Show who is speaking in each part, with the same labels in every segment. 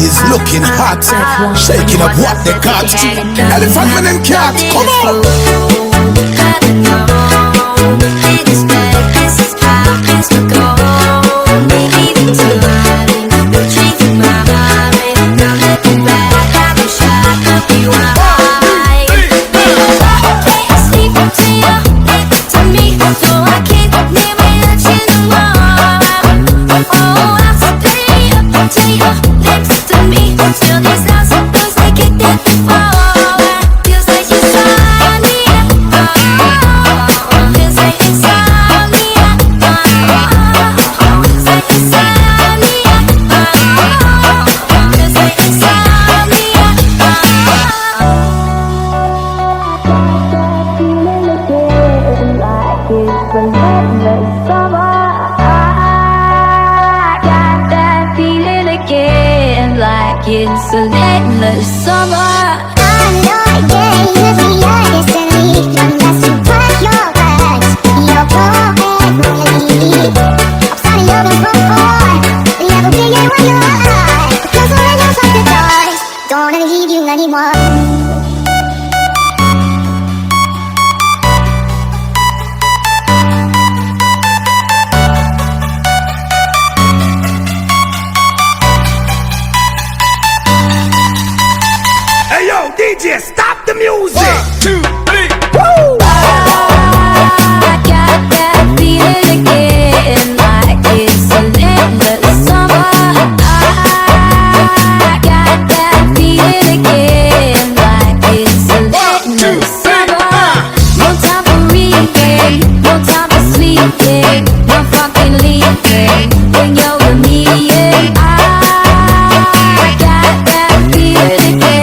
Speaker 1: ladies looking hot, shaking up what they got. Elephant man and cat, come on.
Speaker 2: It's a endless summer.
Speaker 3: I know again, it's your destiny. Unless you pack your bags, you're going to leave. I'm starting looking for more. Never be it when you're alive. Because when you shut the doors, don't wanna leave you anymore.
Speaker 1: DJ, stop the music. 1, 2, 3,
Speaker 2: woo! I got that feeling again, like it's a endless summer. I got that feeling again, like it's a endless summer. No time for reading, no time for sleeping, no fucking leaving when you're with me. I got that feeling again.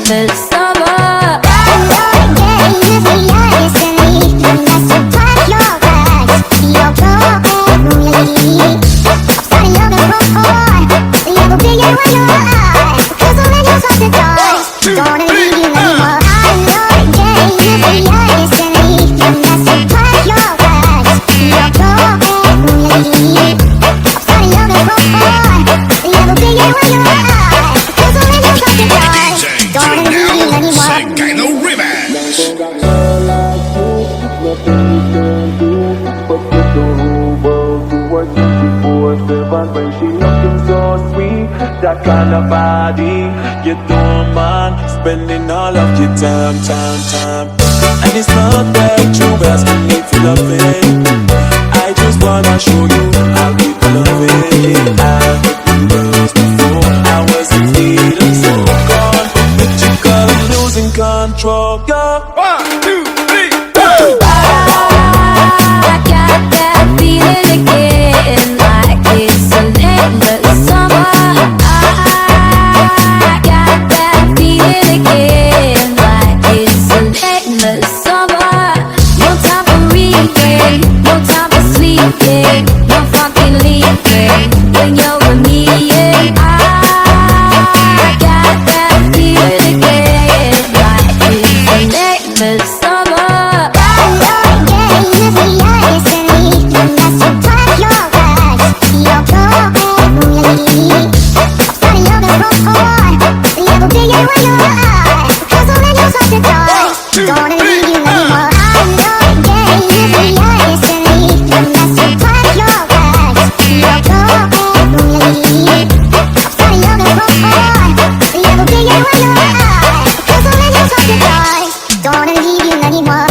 Speaker 2: The summer.
Speaker 3: I know again, it's your destiny. Unless you pack your bags, you're going to leave. I'm starting looking for more. Never be it when you're alive. Because when you shut the doors, don't wanna leave you anymore. I know again, it's your destiny. Unless you pack your bags, you're going to leave. I'm starting looking for more. Never be it when you're alive. Because when you shut the doors, don't wanna leave you anymore.
Speaker 1: Kino Remix.
Speaker 4: When she looking so sweet, that kind of body, you don't mind spending all of your time. And it's not that you asking me for loving. I just wanna show you how we love it. I heard you love before I wasn't feeling so gone, but you got losing control. Yeah.
Speaker 1: 1, 2, 3,
Speaker 2: I got that feeling again, like it's a endless summer. I got that feeling again, like it's a endless summer. No time for reading, no time for sleeping, no fucking leaving when you're with me. I got that feeling again, like it's a endless summer.
Speaker 3: I know again, it's your destiny. Unless you pack your bags, you're going to leave. I'm starting looking for more. Never be it when you're alive. Because when you shut the doors, don't wanna leave you anymore. I know again, it's your destiny. Unless you pack your bags, you're going to leave. I'm starting looking for more. Never be it when you're alive. Because when you shut the doors, don't wanna leave you anymore.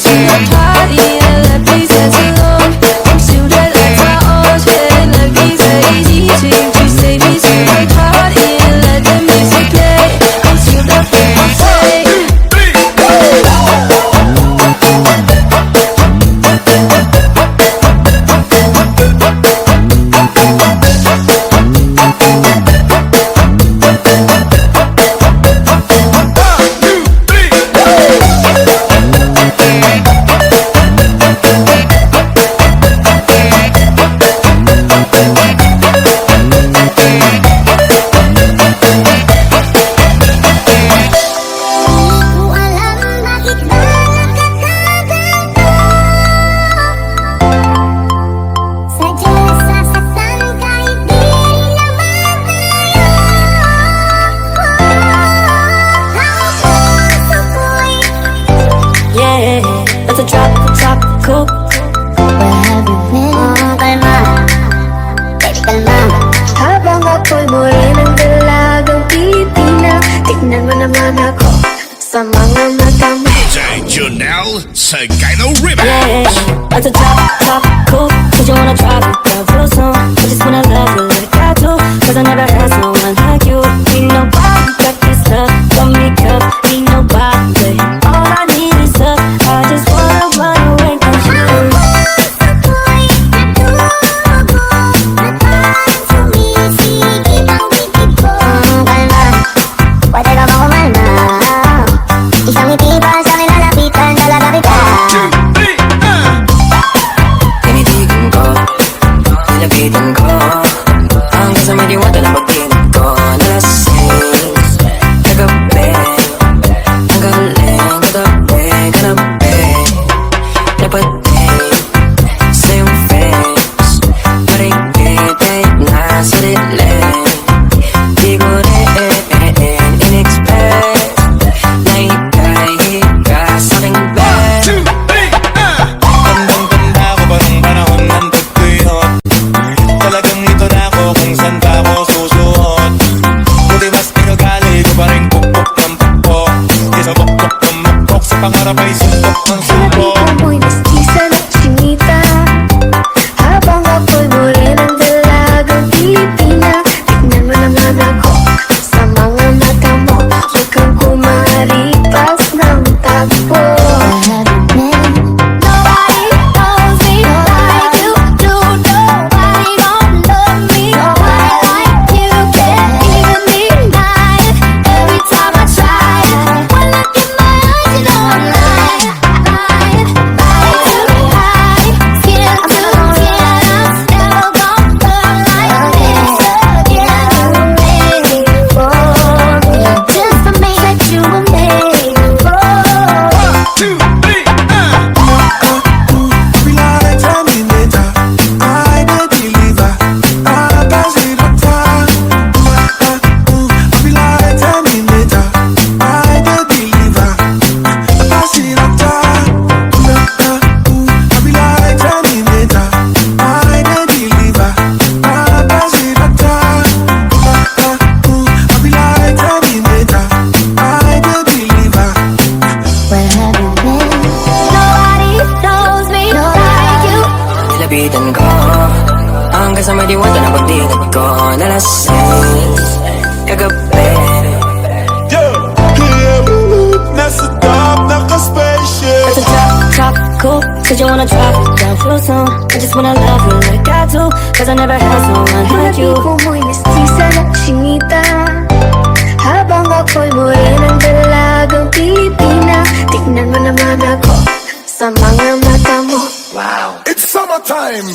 Speaker 2: start partying, let me dance alone. I'm shooting like my ocean, let me say easy to say me start partying, let the music play. I'm shooting for my say. Let's a tropical.
Speaker 3: Where have you been? Kalma, baby kalma.
Speaker 2: Habang ako'y muli ng dalagang Pilipina, tignan mo naman ako sa mga mata mo.
Speaker 1: DJ Junel Sagino Remix.
Speaker 2: Yeah, let's a tropical. Cause you wanna drop it, that real song. I just wanna love you like I do, cause I never had someone like you. Ain't nobody got this love, got me up. Ain't nobody, all I need is love. I just wanna run away from you.
Speaker 3: Pwede ka ba kumalma? Isang ngiti pa sa akin lalapitan, talaga kita.
Speaker 5: Tinitigan ko, nilapitan ko, hanggang sa may diwata na pagtinag ko. Nalasing, nagabi, ang galing, katabi, kanabi, napating sa iyong face, marigit ay nasa dilim. Di ko rin in-expect na ika'y ka sa'king bed.
Speaker 4: Tandang-tanda ko pa nung panahon ng tagtuyot. Talagang ito na ako kung saan pa ako susuot. Buti mas pinugali ko pa rin pukpok ng pukpok. Di sa bukpok ng mukpok, sa pangarap ay suntok ng suntok.
Speaker 2: Amoy mestiza na chinita, habang ako'y muli ng dalagang Pilipina. Tignan mo naman ako sa mga mata mo, huwag kang kumaripas ng takbo.
Speaker 3: Where have you been?
Speaker 2: Nobody knows me like you do. Nobody gon' love me quite like you. Can't even deny it every time I try it. When I look in my eyes, you know I'm lying, lying, lying to hide. Skin to skin, I'm still gon' love like this again. You made me for me, just for me that you were made for.
Speaker 4: We like Terminator, I the deliver, I pass it up time. We like Terminator, I the deliver, I pass it up time. We like Terminator, I the deliver, I pass it up time. We like Terminator, I the deliver.
Speaker 3: Where have you been?
Speaker 2: Nobody knows me like you.
Speaker 5: Nilapitan ko, hanggang sa may diwata na pagtinag ko. Nalasing, kagabi,
Speaker 4: Nasa top, naka-spaceship.
Speaker 2: Let's a tropical, cause you wanna drop it down real soon. I just wanna love you like I do, cause I never had someone like you. Amoy mestiza na chinita, habang ako'y muli ng dalagang Pilipina. Tignan mo naman ako sa mga mata mo.
Speaker 1: It's summertime.